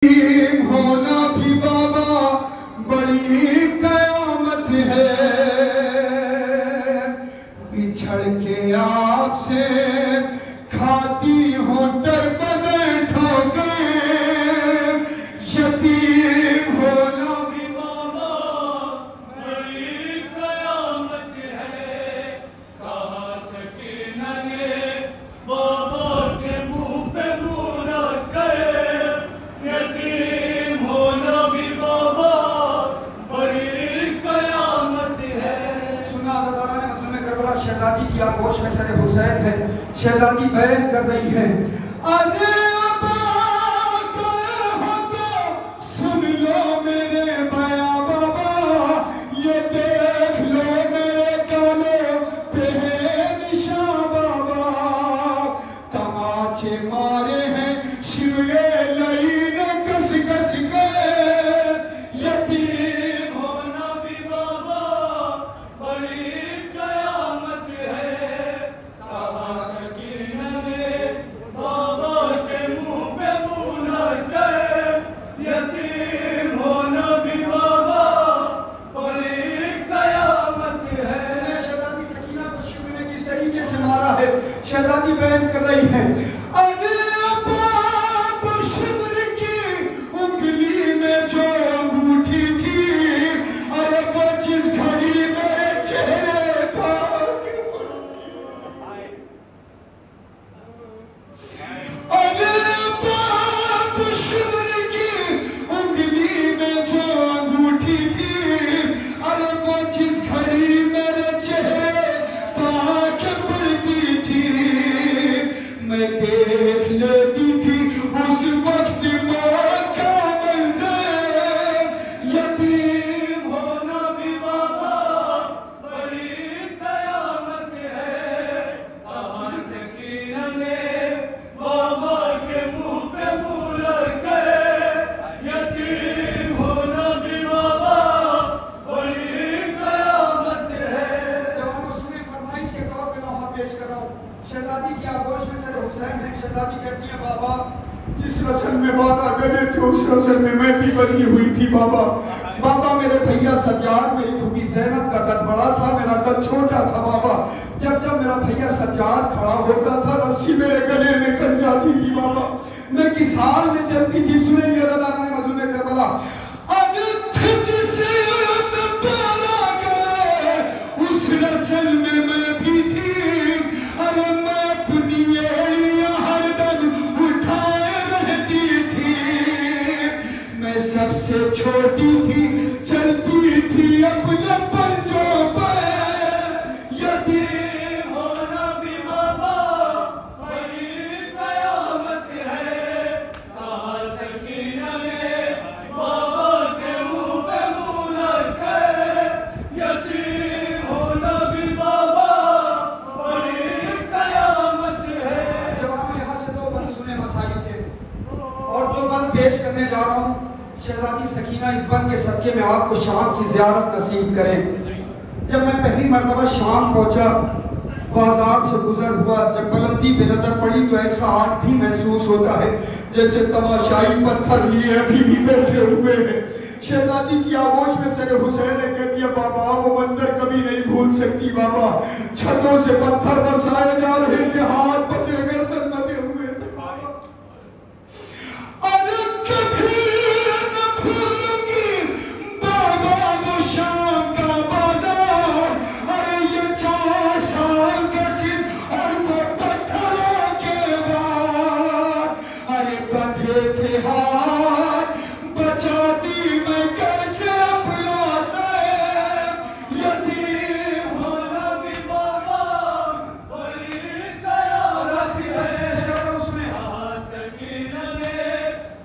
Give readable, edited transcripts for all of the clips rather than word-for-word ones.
ہونا بھی بابا بڑی قیامت ہے، بچھڑ کے آپ سے کھاتی ہوں در بدر ٹھوکر، یتیم ہونا بھی بابا بڑی قیامت ہے، کہا سکینہ نے بابا کے منہ پہ منہ رکھ کر، یتیم ہونا بھی بابا بڑی قیامت ہے۔ سنا عزاداران مظلوم کربلا، شہزادی کی آغوش میں سر حسین ہے، شہزادی بیان کر رہی ہے، ارے ابا گئے ہو تو سن لو میرے بیا بابا، یہ دیکھ لو میرے گالوں پہ ہے نشاں بابا، تماچے مارے ہیں شیرے لئی نے کس کس گئے، یتیم ہونا بھی بابا بڑی قیامت ہے، کہا سکینہ نے بابا کے منہ پہ منہ رکھ کر، یتیم ہونا بھی بابا بڑی قیامت ہے۔ شہزادی سکینہ کو شیرے نے کس طریقے سے مارا ہے، شہزادی بیان کر رہی ہے، ارے ابا شبر کی انگلی میں جو انگوٹھی تھی، ارے وہ جس گھڑی میرے چہرے پاک، ارے ابا شبر کی انگلی میں جو انگوٹھی تھی، ارے وہ جس گھڑی میرے چہرے پاک پڑتی تھی، میں دیکھ لیتی تھی اس وقت موت کا منظر، یتیم ہونا بھی بابا بڑی قیامت ہے، کہا سکینہ نے بابا کے منہ پہ منہ رکھ کر، یتیم ہونا بھی بابا بڑی قیامت ہے۔ جوانوں سنیں، فرمائش کے طور پہ لوحہ پیش کر رہا ہوں، شہزادی کی آغوش میں سر حسین ہے، شہزادی کہتی ہے، بابا جس رسل میں وعدہ کرے تھے اس رسل میں بھی بنی ہوئی تھی بابا، بابا میرے بھیا سجاد، میری پھوپھی زینب کا قد بڑا تھا، میرا قد چھوٹا تھا بابا، جب میرا بھیا سجاد کھڑا ہوتا تھا رسی میرے گلے میں کس جاتی تھی بابا، میں کس حال میں چلتی تھی۔ سنیں گے عزاداران مظلوم کربلا، اب جسے پیارا گلے اس رسل میں بھی تھی، ارے میں اپنی ایڑیاں ہر دم اٹھائے رہتی تھی، میں سب سے چھوٹی تھی چلتی تھی اپنے پنجوں پر، یتیم ہونا بھی بابا بڑی قیامت ہے، کہا سکینہ نے بابا کے منہ پہ منہ رکھ کر، یتیم ہونا بھی بابا بڑی قیامت ہے۔ جوانوں یہاں سے دو بند سنیں مسائل کے، اور جو بند پیش کرنے جا رہا ہوں، شہزادی سکینہ اس بند کے صدقے میں آپ کو شام کی زیارت نصیب کریں۔ جب میں پہلی مرتبہ شام پہنچا، بازار سے گزر ہوا، جب بلندی پہ نظر پڑی تو ایسا آج بھی محسوس ہوتا ہے جیسے تماشائی پتھر لیے ابھی بھی بیٹھے ہوئے ہیں۔ شہزادی کی آغوش میں سر حسین نے کہتی ہے، بابا وہ منظر کبھی نہیں بھول سکتی بابا، چھتوں سے پتھر برسائے جا رہے تھے، ہاتھ پسے گردن مدے ہوئے تھے بابا، ارے کبھی نہ بھولوں گی بابا وہ شام کا بازار، ارے یہ 4 سال کے سن اور وہ پتھروں کے وار، ارے بندھے تھے ہاتھ بچاتی میں کیسے اپنا سر، یتیم ہونا بھی بابا بڑی قیامت ہے۔ کہا سکینہ نے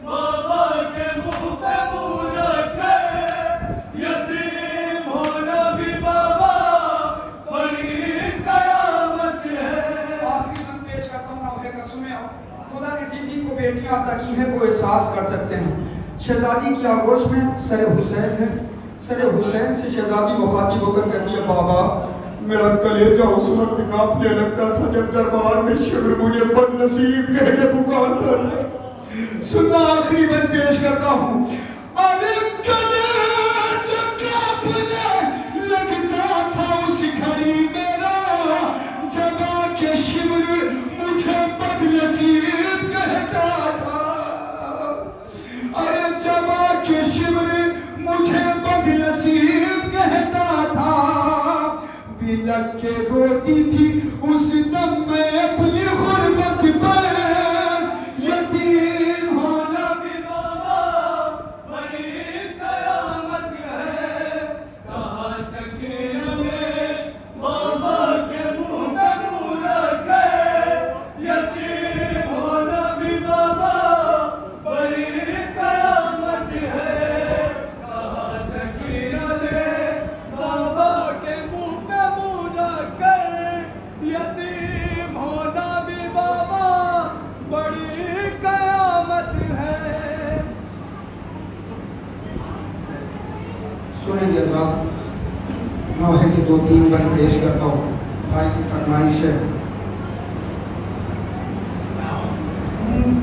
بابا کے منہ پہ منہ رکھ کر، یتیم ہونا بھی بابا بڑی قیامت ہے۔ آخری بند پیش کرتا ہوں نوحے کا، سنیں، خدا نے جن جن کو بیٹیاں عطا کی ہیں وہ احساس کر سکتے ہیں۔ شہزادی کی آغوش میں سر حسین ہے، سر حسین سے شہزادی مخاطب ہو کر کہتی ہے، بابا میرا کلیجہ اس وقت کانپنے لگتا تھا جب دربار میں شبر مجھے بد نصیب کہہ کے پکارتا تھا۔ سننا آخری بند پیش کرتا ہوں. ارے کلیج کانپنے لگتا تھا اس گھڑی میرا جب آ کے شمر مجھے بد نصیب کہتا تھا. ارے جب آ کے شمر مجھے بد نصیب کہتا تھا. بلک کے روتی تھی اس دم میں اپنی غربت پر. یتیم ہونا بھی بابا بڑی قیامت ہے. کہا سکینہ میں بابا کے منہ میں منہ رکھ گئے. یتیم ہونا بھی بابا بڑی قیامت ہے. کہا سکینہ میں بابا کے منہ میں منہ رکھ گئے. یتیم ہونا بھی بابا بڑی قیامت ہے. سنیں گے حضرات، نوحے کے 2-3 بند پیش کرتا ہوں. بھائی کی فرمائش ہے.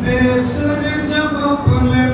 بے سر جب اپنے